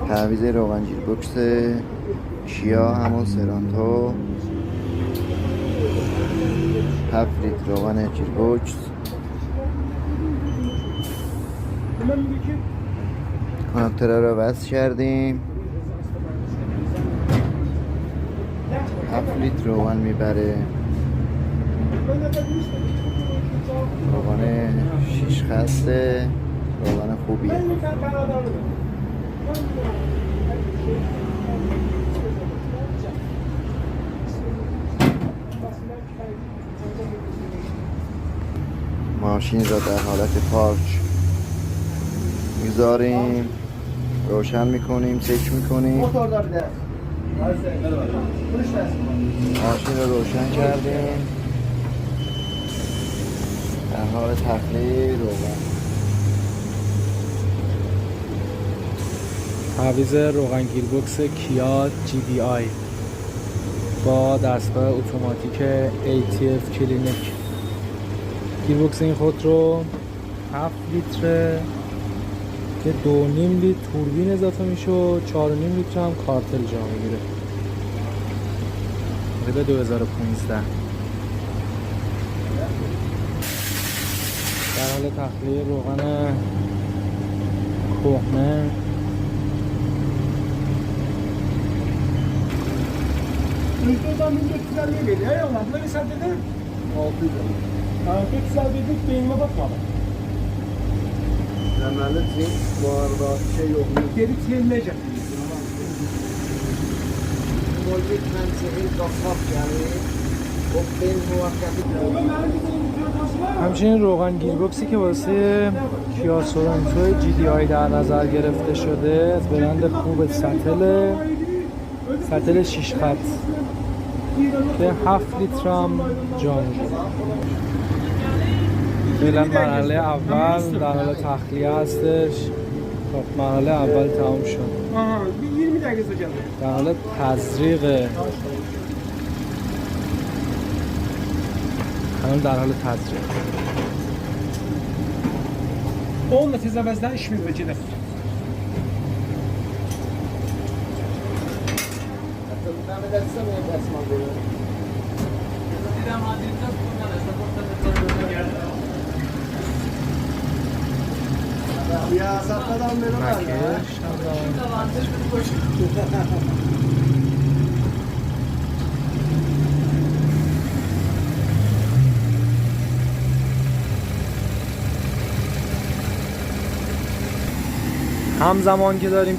تعویض روغن جیر بوکس کیا همون سرانتو 7 لیتر روغن جیر بوکس. کناکترها رو وصل کردیم. 7 لیتر روغن میبره. روغن 6 خسته، روغن خوبیه. ماشین را در حالت پارک میذاریم، روشن میکنیم، چک میکنیم. ماشین رو روشن کردیم، در حال تخلیه روغن. تعویض روغن گیربکس کیا GDI با دستگاه اتوماتیک ATF کلینیک. گیربکس این خودرو 7 لیتر که 2.5 لیتر توربین اضافه میشه و 4.5 لیتر هم کارتل جا میگیره. مدل 2015 در حال تخلیه روغن کهنه. Rüzgardan 1450 veriyor. Eyvallah. Bunları sen dedin. 600 lira. 450 dedik, beynime bakmadım. Deməli cin bu arada şey yok. Geri çevirecek. Molvik mənsiği qapaq gəlir. O ben müvəqqəti. همچنین روغن گیربکسی که واسه کیا سورنتو GDI در نظر گرفته شده از برند خوب ساتل 6 خط که 7 لیتر هم جا میشه. فعلا مرحله اول در حال تخلیه هستش. خب مرحله اول تمام شد. Aha, bir 20 dakika geldi. در حال تزریق، الان در حال تزریق. 10 netice əvəzdən iş bir gedir. Ya satmadan beri var ya. همزمان که داریم